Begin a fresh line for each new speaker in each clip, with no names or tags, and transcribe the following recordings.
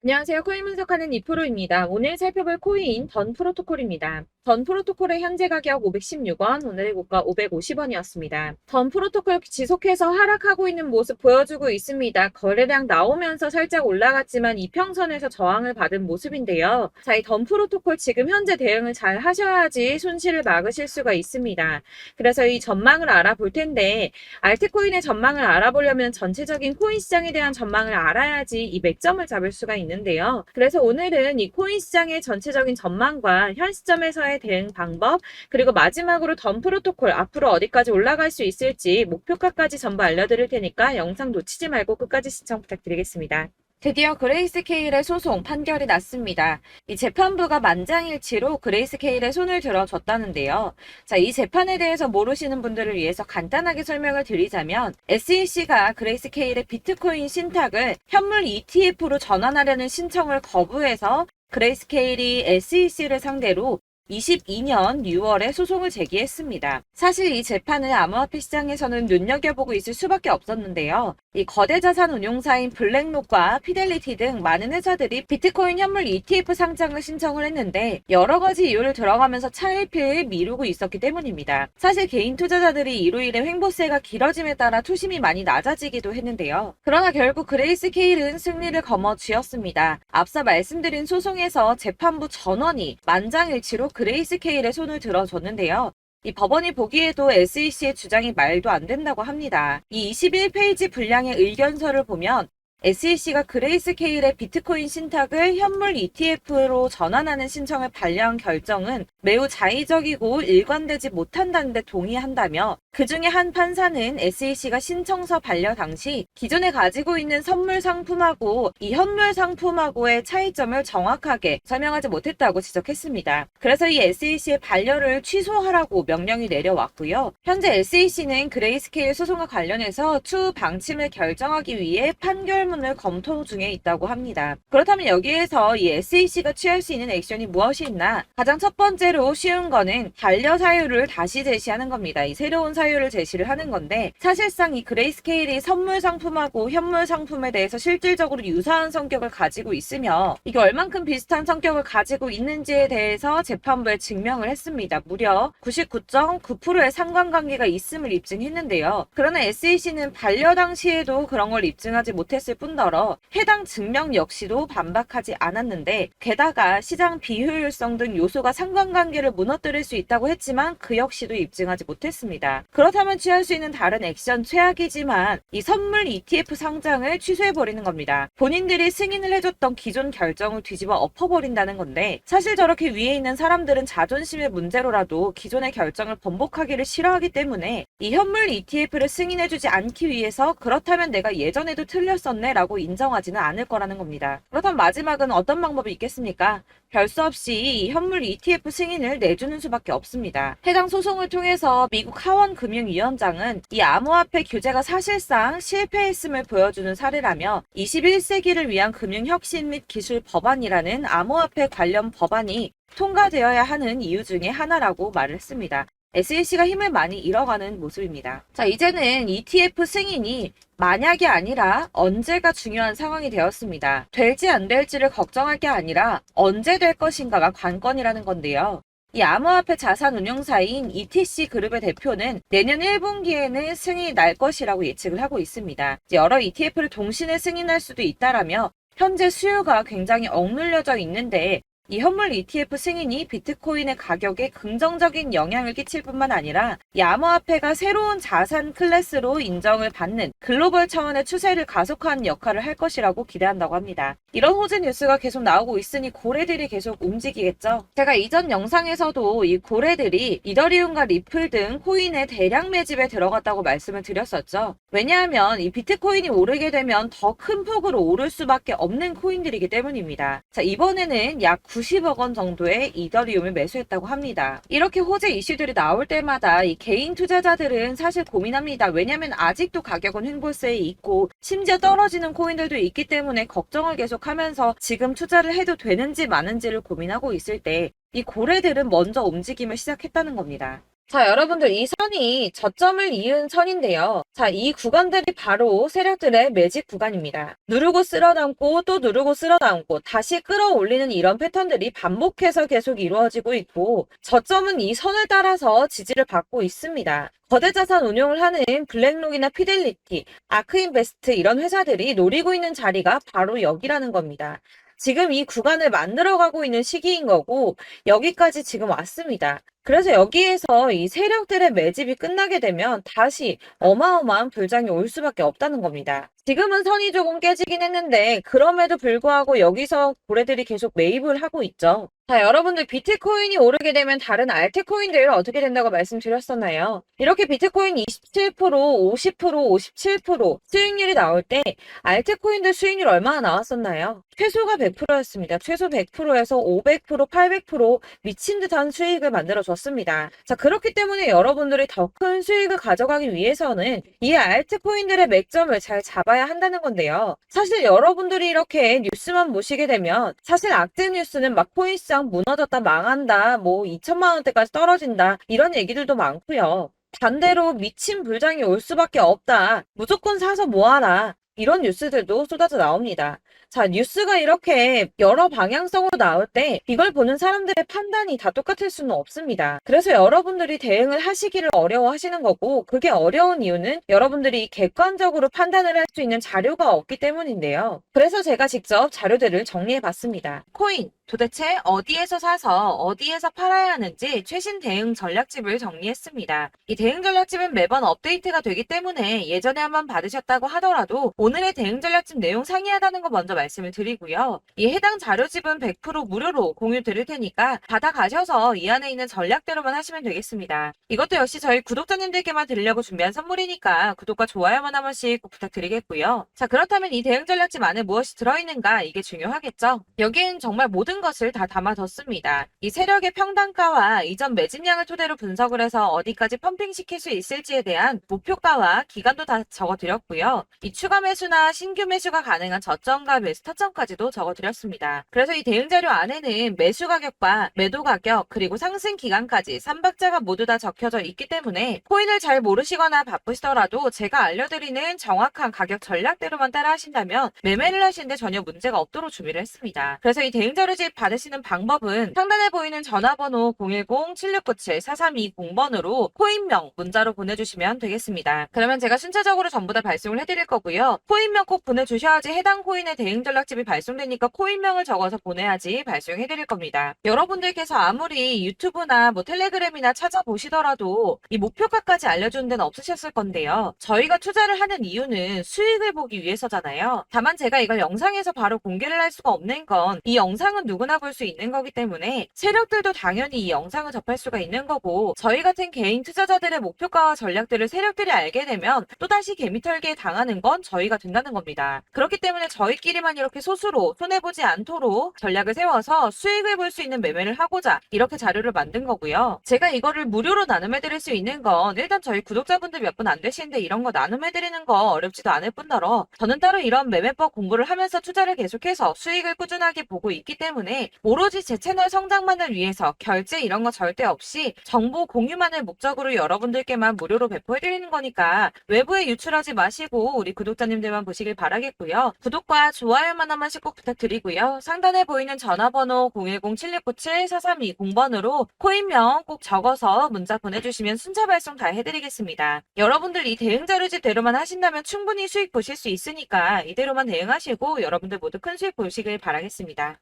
안녕하세요. 코인 분석하는 이프로입니다. 오늘 살펴볼 코인 던 프로토콜입니다. 던 프로토콜의 현재 가격 516원, 오늘의 고가 550원이었습니다. 던 프로토콜 지속해서 하락하고 있는 모습 보여주고 있습니다. 거래량 나오면서 살짝 올라갔지만 이평선에서 저항을 받은 모습인데요. 자, 이 던 프로토콜 지금 현재 대응을 잘 하셔야지 손실을 막으실 수가 있습니다. 그래서 이 전망을 알아볼 텐데 알트코인의 전망을 알아보려면 전체적인 코인 시장에 대한 전망을 알아야지 이 맥점을 잡을 수가 있는데요. 그래서 오늘은 이 코인 시장의 전체적인 전망과 현 시점에서의 대응 방법, 그리고 마지막으로 던 프로토콜 앞으로 어디까지 올라갈 수 있을지 목표가까지 전부 알려드릴 테니까 영상 놓치지 말고 끝까지 시청 부탁드리겠습니다. 드디어 그레이스케일의 소송 판결이 났습니다. 이 재판부가 만장일치로 그레이스케일의 손을 들어줬다는데요. 자, 이 재판에 대해서 모르시는 분들을 위해서 간단하게 설명을 드리자면 SEC가 그레이스케일의 비트코인 신탁을 현물 ETF로 전환하려는 신청을 거부해서 그레이스케일이 SEC를 상대로 22년 6월에 소송을 제기했습니다. 사실 이 재판을 암호화폐 시장에서는 눈여겨보고 있을 수밖에 없었는데요. 이 거대 자산 운용사인 블랙록과 피델리티 등 많은 회사들이 비트코인 현물 ETF 상장을 신청을 했는데 여러 가지 이유를 들어가면서 차일피일 미루고 있었기 때문입니다. 사실 개인 투자자들이 이로 인해 횡보세가 길어짐에 따라 투심이 많이 낮아지기도 했는데요. 그러나 결국 그레이스케일은 승리를 거머쥐었습니다. 앞서 말씀드린 소송에서 재판부 전원이 만장일치로 그레이스케일의 손을 들어줬는데요. 이 법원이 보기에도 SEC의 주장이 말도 안 된다고 합니다. 이 21페이지 분량의 의견서를 보면 SEC가 그레이스케일의 비트코인 신탁을 현물 ETF로 전환하는 신청을 반려한 결정은 매우 자의적이고 일관되지 못한다는 데 동의한다며 그 중에 한 판사는 SEC가 신청서 반려 당시 기존에 가지고 있는 선물 상품하고 이 현물 상품하고의 차이점을 정확하게 설명하지 못했다고 지적했습니다. 그래서 이 SEC의 반려를 취소하라고 명령이 내려왔고요. 현재 SEC는 그레이스케일 소송과 관련해서 추후 방침을 결정하기 위해 판결문을 검토 중에 있다고 합니다. 그렇다면 여기에서 이 SEC가 취할 수 있는 액션이 무엇이 있나? 가장 첫 번째로 쉬운 거는 반려 사유를 다시 제시하는 겁니다. 이 새로운 사유를 제시를 하는 건데 사실상 이 그레이스케일이 선물 상품하고 현물 상품에 대해서 실질적으로 유사한 성격을 가지고 있으며 이게 얼만큼 비슷한 성격을 가지고 있는지에 대해서 재판부에 증명을 했습니다. 무려 99.9%의 상관관계가 있음을 입증했는데요. 그러나 SEC는 반려 당시에도 그런 걸 입증하지 못했을 뿐더러 해당 증명 역시도 반박하지 않았는데 게다가 시장 비효율성 등 요소가 상관관계를 무너뜨릴 수 있다고 했지만 그 역시도 입증하지 못했습니다. 그렇다면 취할 수 있는 다른 액션 최악이지만 이 선물 ETF 상장을 취소해버리는 겁니다. 본인들이 승인을 해줬던 기존 결정을 뒤집어 엎어버린다는 건데 사실 저렇게 위에 있는 사람들은 자존심의 문제로라도 기존의 결정을 번복하기를 싫어하기 때문에 이 현물 ETF를 승인해주지 않기 위해서 그렇다면 내가 예전에도 틀렸었네 라고 인정하지는 않을 거라는 겁니다. 그렇다면 마지막은 어떤 방법이 있겠습니까? 별 수 없이 이 현물 ETF 승인을 내주는 수밖에 없습니다. 해당 소송을 통해서 미국 하원 금융위원장은 이 암호화폐 규제가 사실상 실패했음을 보여주는 사례라며 21세기를 위한 금융혁신 및 기술 법안이라는 암호화폐 관련 법안이 통과되어야 하는 이유 중에 하나라고 말을 했습니다. SEC가 힘을 많이 잃어가는 모습입니다. 자, 이제는 ETF 승인이 만약이 아니라 언제가 중요한 상황이 되었습니다. 될지 안 될지를 걱정할 게 아니라 언제 될 것인가가 관건이라는 건데요. 이 암호화폐 자산 운용사인 ETC 그룹의 대표는 내년 1분기에는 승인이 날 것이라고 예측을 하고 있습니다. 여러 ETF를 동시에 승인할 수도 있다라며 현재 수요가 굉장히 억눌려져 있는데 이 현물 ETF 승인이 비트코인의 가격에 긍정적인 영향을 끼칠 뿐만 아니라 이 암호화폐가 새로운 자산 클래스로 인정을 받는 글로벌 차원의 추세를 가속화하는 역할을 할 것이라고 기대한다고 합니다. 이런 호재 뉴스가 계속 나오고 있으니 고래들이 계속 움직이겠죠. 제가 이전 영상에서도 이 고래들이 이더리움과 리플 등 코인의 대량 매집에 들어갔다고 말씀을 드렸었죠. 왜냐하면 이 비트코인이 오르게 되면 더 큰 폭으로 오를 수밖에 없는 코인들이기 때문입니다. 자, 이번에는 약 90억 원 정도의 이더리움을 매수했다고 합니다. 이렇게 호재 이슈들이 나올 때마다 이 개인 투자자들은 사실 고민합니다. 왜냐하면 아직도 가격은 횡보세에 있고 심지어 떨어지는 코인들도 있기 때문에 걱정을 계속하면서 지금 투자를 해도 되는지 마는지를 고민하고 있을 때 이 고래들은 먼저 움직임을 시작했다는 겁니다. 자, 여러분들 이 선이 저점을 이은 선인데요. 자, 이 구간들이 바로 세력들의 매직 구간입니다. 누르고 쓸어담고 또 누르고 쓸어담고 다시 끌어올리는 이런 패턴들이 반복해서 계속 이루어지고 있고 저점은 이 선을 따라서 지지를 받고 있습니다. 거대 자산 운용을 하는 블랙록이나 피델리티, 아크인베스트 이런 회사들이 노리고 있는 자리가 바로 여기라는 겁니다. 지금 이 구간을 만들어가고 있는 시기인 거고 여기까지 지금 왔습니다. 그래서 여기에서 이 세력들의 매집이 끝나게 되면 다시 어마어마한 불장이 올 수밖에 없다는 겁니다. 지금은 선이 조금 깨지긴 했는데 그럼에도 불구하고 여기서 고래들이 계속 매입을 하고 있죠. 자, 여러분들 비트코인이 오르게 되면 다른 알트코인들 어떻게 된다고 말씀드렸었나요? 이렇게 비트코인 27%, 50%, 57% 수익률이 나올 때 알트코인들 수익률 얼마나 나왔었나요? 최소가 100%였습니다. 최소 100%에서 500%, 800% 미친 듯한 수익을 만들어줬습니다. 자, 그렇기 때문에 여러분들이 더 큰 수익을 가져가기 위해서는 이 알트코인들의 맥점을 잘 잡아야 한다는 건데요. 사실 여러분들이 이렇게 뉴스만 보시게 되면 사실 악재 뉴스는 막 코인시장 무너졌다, 망한다, 뭐 2천만 원대까지 떨어진다 이런 얘기들도 많고요. 반대로 미친 불장이 올 수밖에 없다. 무조건 사서 모아라. 이런 뉴스들도 쏟아져 나옵니다. 자, 뉴스가 이렇게 여러 방향성으로 나올 때 이걸 보는 사람들의 판단이 다 똑같을 수는 없습니다. 그래서 여러분들이 대응을 하시기를 어려워하시는 거고 그게 어려운 이유는 여러분들이 객관적으로 판단을 할 수 있는 자료가 없기 때문인데요. 그래서 제가 직접 자료들을 정리해 봤습니다. 코인 도대체 어디에서 사서 어디에서 팔아야 하는지 최신 대응 전략집을 정리했습니다. 이 대응 전략집은 매번 업데이트가 되기 때문에 예전에 한번 받으셨다고 하더라도 오늘의 대응 전략집 내용 상이하다는 거 먼저 말씀을 드리고요. 이 해당 자료집은 100% 무료로 공유 드릴 테니까 받아가셔서 이 안에 있는 전략대로만 하시면 되겠습니다. 이것도 역시 저희 구독자님들께만 드리려고 준비한 선물이니까 구독과 좋아요만 한 번씩 꼭 부탁드리겠고요. 자, 그렇다면 이 대응 전략집 안에 무엇이 들어있는가 이게 중요하겠죠? 여기엔 정말 모든 것을 다 담아뒀습니다. 이 세력의 평단가와 이전 매집량을 토대로 분석을 해서 어디까지 펌핑시킬 수 있을지에 대한 목표가와 기간도 다 적어드렸고요. 이 추가 매수나 신규 매수가 가능한 저점과 매수 타점까지도 적어드렸습니다. 그래서 이 대응 자료 안에는 매수 가격과 매도 가격 그리고 상승 기간까지 3박자가 모두 다 적혀져 있기 때문에 코인을 잘 모르시거나 바쁘시더라도 제가 알려드리는 정확한 가격 전략대로만 따라 하신다면 매매를 하시는데 전혀 문제가 없도록 준비를 했습니다. 그래서 이 대응 자료집 받으시는 방법은 상단에 보이는 전화번호 010-7697-4320번으로 코인명 문자로 보내주시면 되겠습니다. 그러면 제가 순차적으로 전부 다 발송을 해드릴 거고요. 코인명 꼭 보내주셔야지 해당 코인의 대응 전략집이 발송되니까 코인명을 적어서 보내야지 발송해드릴 겁니다. 여러분들께서 아무리 유튜브나 뭐 텔레그램이나 찾아보시더라도 이 목표가까지 알려주는 데는 없으셨을 건데요. 저희가 투자를 하는 이유는 수익을 보기 위해서잖아요. 다만 제가 이걸 영상에서 바로 공개를 할 수가 없는 건 이 영상은 누구나 볼 수 있는 거기 때문에 세력들도 당연히 이 영상을 접할 수가 있는 거고 저희 같은 개인 투자자들의 목표가와 전략들을 세력들이 알게 되면 또다시 개미털기에 당하는 건 저희가 된다는 겁니다. 그렇기 때문에 저희끼리만 이렇게 소수로 손해보지 않도록 전략을 세워서 수익을 볼 수 있는 매매를 하고자 이렇게 자료를 만든 거고요. 제가 이거를 무료로 나눔해드릴 수 있는 건 일단 저희 구독자분들 몇 분 안 되시는데 이런 거 나눔해드리는 거 어렵지도 않을 뿐더러 저는 따로 이런 매매법 공부를 하면서 투자를 계속해서 수익을 꾸준하게 보고 있기 때문에 오로지 제 채널 성장만을 위해서 결제 이런 거 절대 없이 정보 공유만을 목적으로 여러분들께만 무료로 배포해드리는 거니까 외부에 유출하지 마시고 우리 구독자님들만 보시길 바라겠고요. 구독과 좋아요만 한 번씩 꼭 부탁드리고요. 상단에 보이는 전화번호 010-7697-4320번으로 코인명 꼭 적어서 문자 보내주시면 순차 발송 다 해드리겠습니다. 여러분들 이 대응 자료집대로만 하신다면 충분히 수익 보실 수 있으니까 이대로만 대응하시고 여러분들 모두 큰 수익 보시길 바라겠습니다.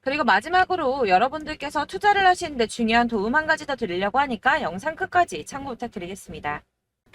그리고 마지막으로 여러분들께서 투자를 하시는데 중요한 도움 한 가지 더 드리려고 하니까 영상 끝까지 참고 부탁드리겠습니다.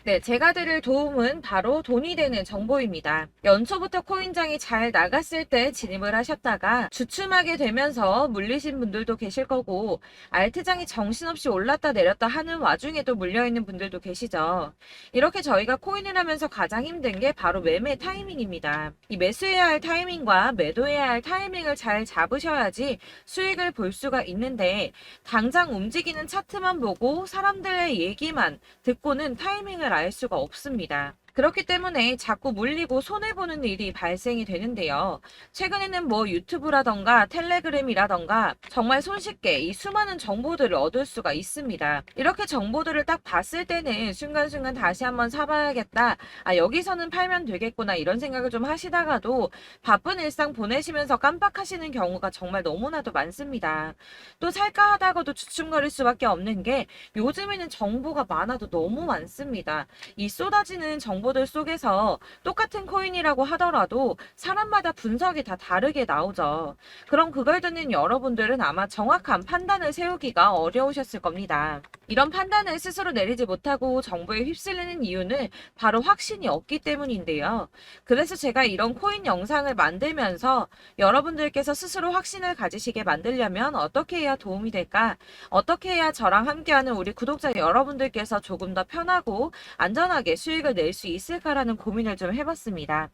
네, 제가 드릴 도움은 바로 돈이 되는 정보입니다. 연초부터 코인장이 잘 나갔을 때 진입을 하셨다가 주춤하게 되면서 물리신 분들도 계실 거고 알트장이 정신없이 올랐다 내렸다 하는 와중에도 물려있는 분들도 계시죠. 이렇게 저희가 코인을 하면서 가장 힘든 게 바로 매매 타이밍입니다. 이 매수해야 할 타이밍과 매도해야 할 타이밍을 잘 잡으셔야지 수익을 볼 수가 있는데 당장 움직이는 차트만 보고 사람들의 얘기만 듣고는 타이밍을 알 수가 없습니다. 그렇기 때문에 자꾸 물리고 손해보는 일이 발생이 되는데요. 최근에는 뭐 유튜브라던가 텔레그램이라던가 정말 손쉽게 이 수많은 정보들을 얻을 수가 있습니다. 이렇게 정보들을 딱 봤을 때는 순간순간 다시 한번 사봐야겠다. 아, 여기서는 팔면 되겠구나. 이런 생각을 좀 하시다가도 바쁜 일상 보내시면서 깜빡하시는 경우가 정말 너무나도 많습니다. 또 살까 하다가도 주춤거릴 수밖에 없는 게 요즘에는 정보가 많아도 너무 많습니다. 이 쏟아지는 정보들 속에서 똑같은 코인이라고 하더라도 사람마다 분석이 다 다르게 나오죠. 그럼 그걸 듣는 여러분들은 아마 정확한 판단을 세우기가 어려우셨을 겁니다. 이런 판단을 스스로 내리지 못하고 정보에 휩쓸리는 이유는 바로 확신이 없기 때문인데요. 그래서 제가 이런 코인 영상을 만들면서 여러분들께서 스스로 확신을 가지시게 만들려면 어떻게 해야 도움이 될까? 어떻게 해야 저랑 함께하는 우리 구독자 여러분들께서 조금 더 편하고 안전하게 수익을 낼 수 있을까라는 고민을 좀 해봤습니다.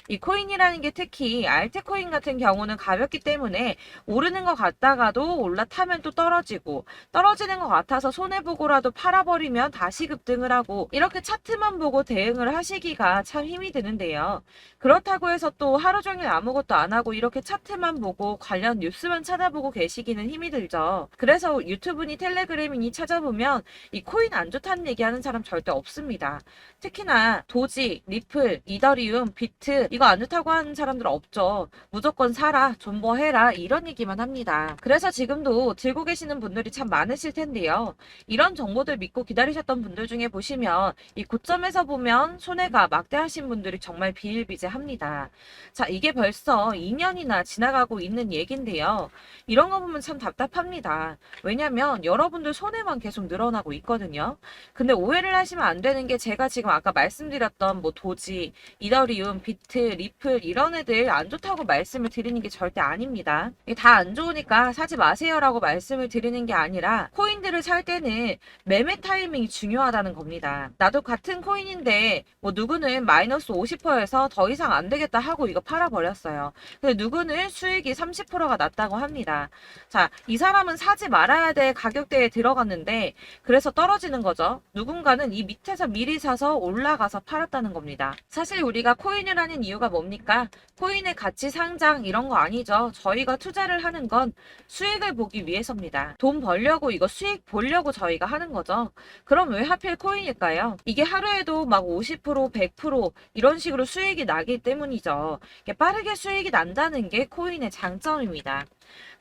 이 코인이라는 게 특히 알트코인 같은 경우는 가볍기 때문에 오르는 것 같다가도 올라타면 또 떨어지고 떨어지는 것 같아서 손해보고라도 팔아버리면 다시 급등을 하고 이렇게 차트만 보고 대응을 하시기가 참 힘이 드는데요. 그렇다고 해서 또 하루 종일 아무것도 안 하고 이렇게 차트만 보고 관련 뉴스만 찾아보고 계시기는 힘이 들죠. 그래서 유튜브니 텔레그램이니 찾아보면 이 코인 안 좋다는 얘기하는 사람 절대 없습니다. 특히나 도지, 리플, 이더리움, 비트 이거 안 좋다고 하는 사람들 없죠. 무조건 사라, 존버해라 이런 얘기만 합니다. 그래서 지금도 들고 계시는 분들이 참 많으실 텐데요. 이런 정보들 믿고 기다리셨던 분들 중에 보시면 이 고점에서 보면 손해가 막대하신 분들이 정말 비일비재합니다. 자, 이게 벌써 2년이나 지나가고 있는 얘긴데요. 이런 거 보면 참 답답합니다. 왜냐면 여러분들 손해만 계속 늘어나고 있거든요. 근데 오해를 하시면 안 되는 게 제가 지금 아까 말씀드렸던 뭐 도지, 이더리움, 비트, 리플 이런 애들 안 좋다고 말씀을 드리는 게 절대 아닙니다. 다 안 좋으니까 사지 마세요라고 말씀을 드리는 게 아니라 코인들을 살 때는 매매 타이밍이 중요하다는 겁니다. 나도 같은 코인인데 뭐 누구는 마이너스 50%에서 더 이상 안 되겠다 하고 이거 팔아버렸어요. 근데 누구는 수익이 30%가 났다고 합니다. 자, 이 사람은 사지 말아야 될 가격대에 들어갔는데 그래서 떨어지는 거죠. 누군가는 이 밑에서 미리 사서 올라가서 팔았다는 겁니다. 사실 우리가 코인을 하는 이유가 뭡니까? 코인의 가치 상장 이런 거 아니죠. 저희가 투자를 하는 건 수익을 보기 위해서입니다. 돈 벌려고 이거 수익 보려고 저희가 하는 거죠. 그럼 왜 하필 코인일까요? 이게 하루에도 막 50%, 100% 이런 식으로 수익이 나기 때문이죠. 빠르게 수익이 난다는 게 코인의 장점입니다.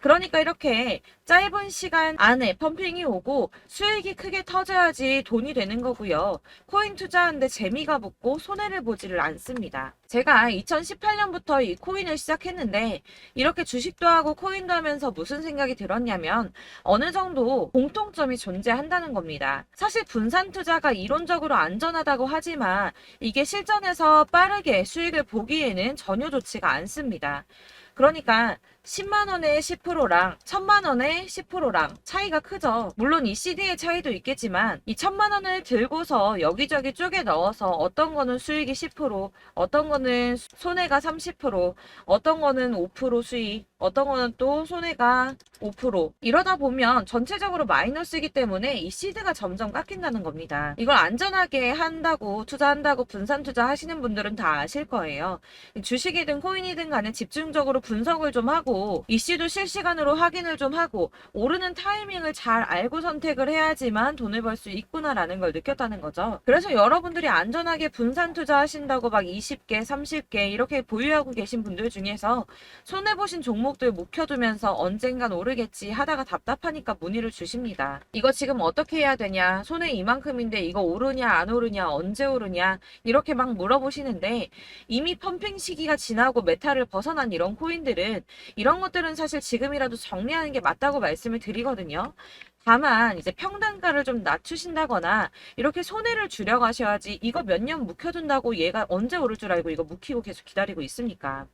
그러니까 이렇게 짧은 시간 안에 펌핑이 오고 수익이 크게 터져야지 돈이 되는 거고요. 코인 투자하는데 재미가 붙고 손해를 보지를 않습니다. 제가 2018년부터 이 코인을 시작했는데 이렇게 주식도 하고 코인도 하면서 무슨 생각이 들었냐면 어느 정도 공통점이 존재한다는 겁니다. 사실 분산 투자가 이론적으로 안전하다고 하지만 이게 실전에서 빠르게 수익을 보기에는 전혀 좋지가 않습니다. 그러니까 10만 원의 10%랑 1000만 원의 10%랑 차이가 크죠. 물론 이 CD의 차이도 있겠지만 이 1000만 원을 들고서 여기저기 쪼개 넣어서 어떤 거는 수익이 10%, 어떤 거는 손해가 30%, 어떤 거는 5% 수익, 어떤 거는 또 손해가 5%. 이러다 보면 전체적으로 마이너스이기 때문에 이 시드가 점점 깎인다는 겁니다. 이걸 안전하게 한다고 투자한다고 분산 투자하시는 분들은 다 아실 거예요. 주식이든 코인이든 간에 집중적으로 분석을 좀 하고 이슈도 실시간으로 확인을 좀 하고 오르는 타이밍을 잘 알고 선택을 해야지만 돈을 벌 수 있구나라는 걸 느꼈다는 거죠. 그래서 여러분들이 안전하게 분산 투자하신다고 막 20개, 30개 이렇게 보유하고 계신 분들 중에서 손해보신 종목들 묵혀두면서 언젠간 오르겠지 하다가 답답하니까 문의를 주십니다. 이거 지금 어떻게 해야 되냐? 손해 이만큼인데 이거 오르냐 안 오르냐 언제 오르냐 이렇게 막 물어보시는데 이미 펌핑 시기가 지나고 메타를 벗어난 이런 코인들은 이런 것들은 사실 지금이라도 정리하는 게 맞다고 말씀을 드리거든요. 다만 이제 평단가를 좀 낮추신다거나 이렇게 손해를 줄여가셔야지 이거 몇 년 묵혀둔다고 얘가 언제 오를 줄 알고 이거 묵히고 계속 기다리고 있습니까?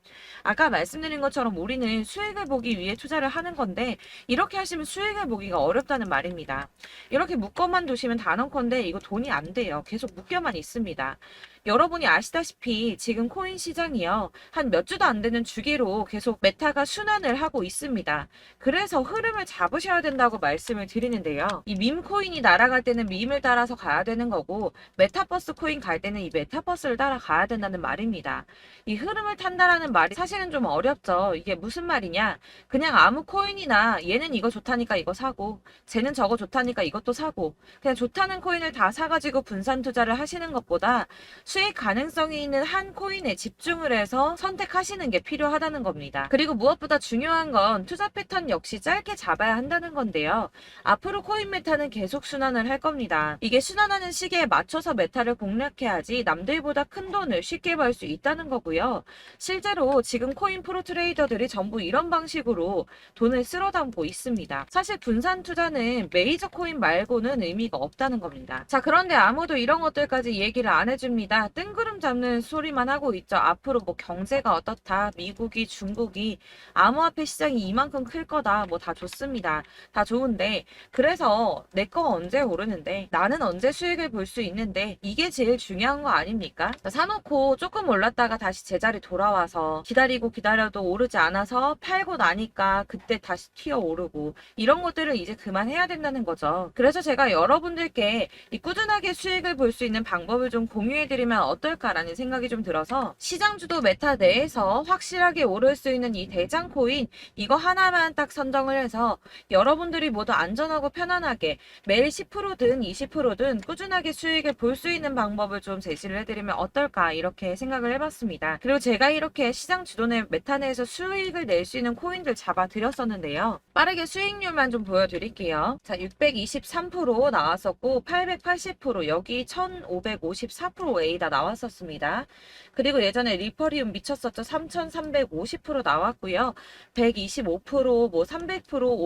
아까 말씀드린 것처럼 우리는 수익을 보기 위해 투자를 하는 건데 이렇게 하시면 수익을 보기가 어렵다는 말입니다. 이렇게 묶어만 두시면 단언컨대 이거 돈이 안 돼요. 계속 묶여만 있습니다. 여러분이 아시다시피 지금 코인 시장이요. 한 몇 주도 안 되는 주기로 계속 메타가 순환을 하고 있습니다. 그래서 흐름을 잡으셔야 된다고 말씀을 드리는데요. 이 밈 코인이 날아갈 때는 밈을 따라서 가야 되는 거고 메타버스 코인 갈 때는 이 메타버스를 따라가야 된다는 말입니다. 이 흐름을 탄다라는 말이 사실은 좀 어렵죠. 이게 무슨 말이냐? 그냥 아무 코인이나 얘는 이거 좋다니까 이거 사고 쟤는 저거 좋다니까 이것도 사고 그냥 좋다는 코인을 다 사가지고 분산 투자를 하시는 것보다 수익 가능성이 있는 한 코인에 집중을 해서 선택하시는 게 필요하다는 겁니다. 그리고 무엇보다 중요한 건 투자 패턴 역시 짧게 잡아야 한다는 건데요. 앞으로 코인 메타는 계속 순환을 할 겁니다. 이게 순환하는 시기에 맞춰서 메타를 공략해야지 남들보다 큰 돈을 쉽게 벌 수 있다는 거고요. 실제로 지금 코인 프로 트레이더들이 전부 이런 방식으로 돈을 쓸어 담고 있습니다. 사실 분산 투자는 메이저 코인 말고는 의미가 없다는 겁니다. 자, 그런데 아무도 이런 것들까지 얘기를 안 해줍니다. 뜬구름 잡는 소리만 하고 있죠. 앞으로 뭐 경제가 어떻다, 미국이, 중국이, 암호화폐 시장이 이만큼 클 거다, 뭐 다 좋습니다. 다 좋은데, 그래서 내 거 언제 오르는데, 나는 언제 수익을 볼 수 있는데, 이게 제일 중요한 거 아닙니까? 사놓고 조금 올랐다가 다시 제자리 돌아와서 기다리고 기다려도 오르지 않아서 팔고 나니까 그때 다시 튀어 오르고 이런 것들을 이제 그만해야 된다는 거죠. 그래서 제가 여러분들께 이 꾸준하게 수익을 볼 수 있는 방법을 좀 공유해드리면 어떨까라는 생각이 좀 들어서 시장주도 메타 내에서 확실하게 오를 수 있는 이 대장 코인 이거 하나만 딱 선정을 해서 여러분들이 모두 안전하고 편안하게 매일 10%든 20%든 꾸준하게 수익을 볼 수 있는 방법을 좀 제시를 해드리면 어떨까 이렇게 생각을 해봤습니다. 그리고 제가 이렇게 시장 주도내 메타 내에서 수익을 낼 수 있는 코인들 잡아드렸었는데요. 빠르게 수익률만 좀 보여드릴게요. 자, 623% 나왔었고 880% 여기 1554% A다 나왔었습니다. 그리고 예전에 리퍼리움 미쳤었죠. 3350% 나왔고요. 125%, 뭐 300%,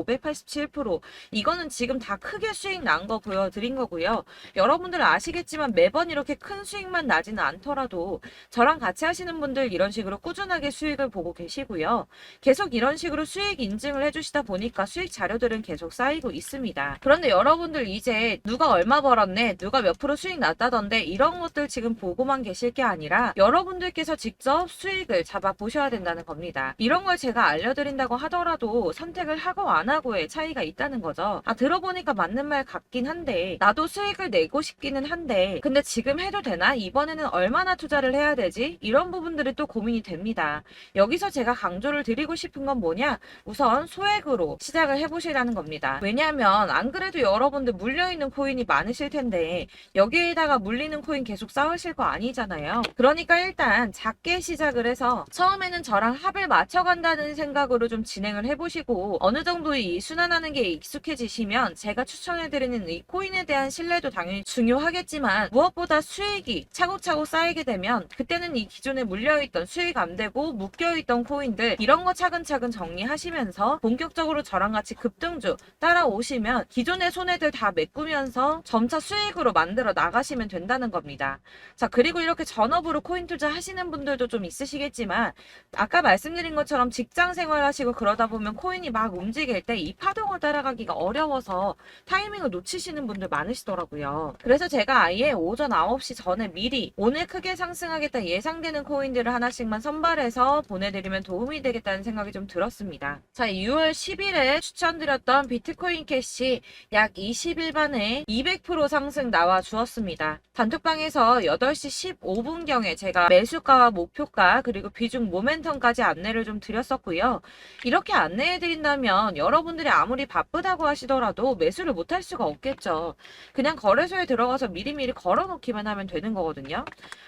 587% 이거는 지금 다 크게 수익 난 거 보여드린 거고요. 여러분들 아시겠지만 매번 이렇게 큰 수익만 나지는 않더라도 저랑 같이 하시는 분들 이런 식으로 꾸준하게 수익을 보고 계시고요. 계속 이런 식으로 수익 인증을 해주시다 보니까 수익 자료들은 계속 쌓이고 있습니다. 그런데 여러분들 이제 누가 얼마 벌었네, 누가 몇 프로 수익 났다던데 이런 것들 지금 보고만 계실 게 아니라 여러분들께서 직접 수익을 잡아 보셔야 된다는 겁니다. 이런 걸 제가 알려드린다고 하더라도 선택을 하고 안 하고의 차이가 있다는 거죠. 아, 들어보니까 맞는 말 같긴 한데 나도 수익을 내고 싶기는 한데 근데 지금 해도 되나? 이번에는 얼마나 투자를 해야 되지? 이런 부분들이 또 고민이 됩니다. 여기서 제가 강조를 드리고 싶은 건 뭐냐? 우선 소액으로 시작을 해보시라는 겁니다. 왜냐하면 안 그래도 여러분들 물려있는 코인이 많으실 텐데 여기에다가 물리는 코인 계속 쌓으실 거 아니잖아요. 그러니까 일단 작게 시작을 해서 처음에는 저랑 합을 맞춰간다는 생각으로 좀 진행을 해보시고 어느 정도 이 순환하는 게 익숙해지시면 제가 추천해드리는 이 코인에 대한 신뢰도 당연히 중요하겠지만 무엇보다 수익이 차곡차곡 쌓이게 되면 그때는 이 기존에 물려있던 수익 안 되고 묶여있던 코인들 이런 거 차근차근 정리하시면서 본격적으로 저랑 같이 급등주 따라오시면 기존의 손해들 다 메꾸면서 점차 수익으로 만들어 나가시면 된다는 겁니다. 자, 그리고 이렇게 전업으로 코인 투자 하시는 분들도 좀 있으시겠지만 아까 말씀드린 것처럼 직장 생활 하시고 그러다 보면 코인이 막 움직일 때 이 파동을 따라가기가 어려워서 타이밍을 놓치시는 분들 많으시더라고요. 그래서 제가 아예 오전 9시 전에 미리 오늘 크게 상승하겠다 예상되는 코인들을 하나씩만 선발해서 보내드리면 도움이 되겠다는 생각이 좀 들었습니다. 자, 6월 10일에 추천드렸던 비트코인 캐시 약 20일 만에 200% 상승 나와 주었습니다. 단톡방에서 8시 15분경에 제가 매수가와 목표가 그리고 비중 모멘텀까지 안내를 좀 드렸었고요. 이렇게 안내해드린다면 여러분들이 아무리 바쁘다고 하시더라도 매수를 못할 수가 없겠죠. 그냥 거래소에 들어가서 미리미리 걸어놓기만 하면 되는 거거든요.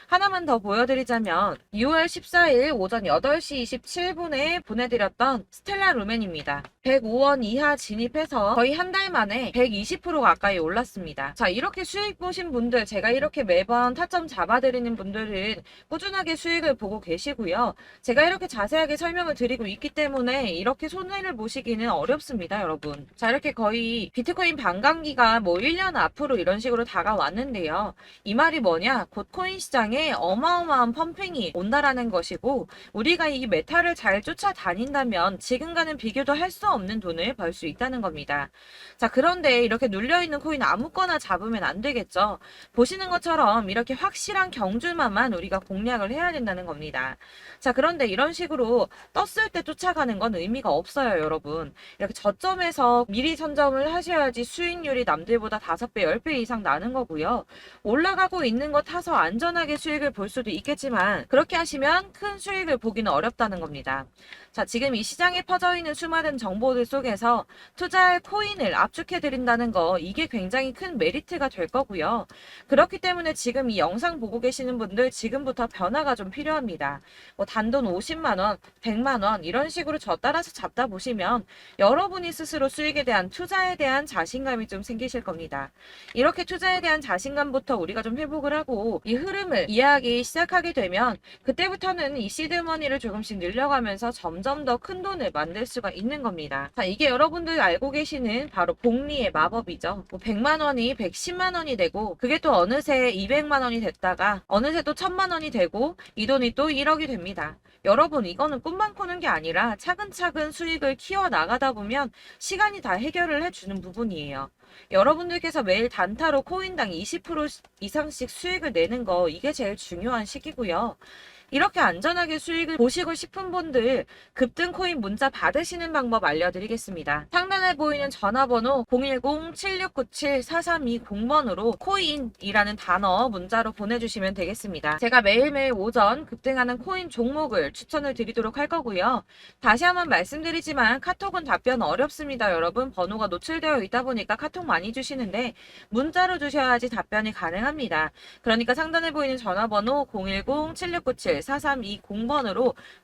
하나만 더 보여드리자면 6월 14일 오전 8시 27분에 보내드렸던 스텔라 루멘입니다. 105원 이하 진입해서 거의 한 달 만에 120% 가까이 올랐습니다. 자, 이렇게 수익 보신 분들, 제가 이렇게 매번 타점 잡아드리는 분들은 꾸준하게 수익을 보고 계시고요. 제가 이렇게 자세하게 설명을 드리고 있기 때문에 이렇게 손해를 보시기는 어렵습니다, 여러분. 자, 이렇게 거의 비트코인 반감기가 뭐 1년 앞으로 이런 식으로 다가왔는데요. 이 말이 뭐냐? 곧 코인 시장에 어마어마한 펌핑이 온다라는 것이고 우리가 이 메타를 잘 쫓아다닌다면 지금과는 비교도 할 수 없는 돈을 벌 수 있다는 겁니다. 자, 그런데 이렇게 눌려있는 코인 아무거나 잡으면 안 되겠죠. 보시는 것처럼 이렇게 확실히 확실한 경주만만 우리가 공략을 해야 된다는 겁니다. 자, 그런데 이런 식으로 떴을 때 쫓아가는 건 의미가 없어요, 여러분. 이렇게 저점에서 미리 선점을 하셔야지 수익률이 남들보다 5배, 10배 이상 나는 거고요. 올라가고 있는 거 타서 안전하게 수익을 볼 수도 있겠지만 그렇게 하시면 큰 수익을 보기는 어렵다는 겁니다. 자, 지금 이 시장에 퍼져 있는 수많은 정보들 속에서 투자할 코인을 압축해 드린다는 거, 이게 굉장히 큰 메리트가 될 거고요. 그렇기 때문에 지금 이 영상 보고 계시는 분들 지금부터 변화가 좀 필요합니다. 뭐 단돈 50만 원, 100만 원 이런 식으로 저 따라서 잡다 보시면 여러분이 스스로 수익에 대한, 투자에 대한 자신감이 좀 생기실 겁니다. 이렇게 투자에 대한 자신감부터 우리가 좀 회복을 하고 이 흐름을 이해하기 시작하게 되면 그때부터는 이 시드머니를 조금씩 늘려가면서 점점 더 큰 돈을 만들 수가 있는 겁니다. 자, 이게 여러분들 알고 계시는 바로 복리의 마법이죠. 뭐 100만 원이 110만 원이 되고 그게 또 어느새 200만 원이 됐다가 어느새 또 1000만 원이 되고 이 돈이 또 1억이 됩니다. 여러분, 이거는 꿈만 꾸는 게 아니라 차근차근 수익을 키워 나가다 보면 시간이 다 해결을 해주는 부분이에요. 여러분들께서 매일 단타로 코인당 20% 이상씩 수익을 내는 거, 이게 제일 중요한 시기고요. 이렇게 안전하게 수익을 보시고 싶은 분들 급등 코인 문자 받으시는 방법 알려드리겠습니다. 상단에 보이는 전화번호 010-7697-4320번으로 코인이라는 단어 문자로 보내주시면 되겠습니다. 제가 매일매일 오전 급등하는 코인 종목을 추천을 드리도록 할 거고요. 다시 한번 말씀드리지만 카톡은 답변 어렵습니다. 여러분, 번호가 노출되어 있다 보니까 카톡 많이 주시는데 문자로 주셔야지 답변이 가능합니다. 그러니까 상단에 보이는 전화번호 010-7697-4320번으로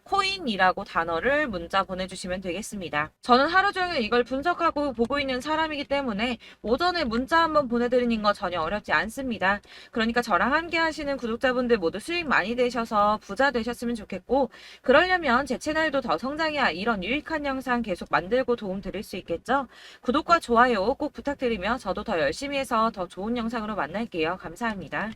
코인이라고 단어를 문자 보내주시면 되겠습니다. 저는 하루 종일 이걸 분석하고 보고 있는 사람이기 때문에 오전에 문자 한번 보내드리는 거 전혀 어렵지 않습니다. 그러니까 저랑 함께 하시는 구독자분들 모두 수익 많이 되셔서 부자 되셨으면 좋겠고, 그러려면 제 채널도 더 성장해야 이런 유익한 영상 계속 만들고 도움 드릴 수 있겠죠? 구독과 좋아요 꼭 부탁드리며 저도 더 열심히 해서 더 좋은 영상으로 만날게요. 감사합니다.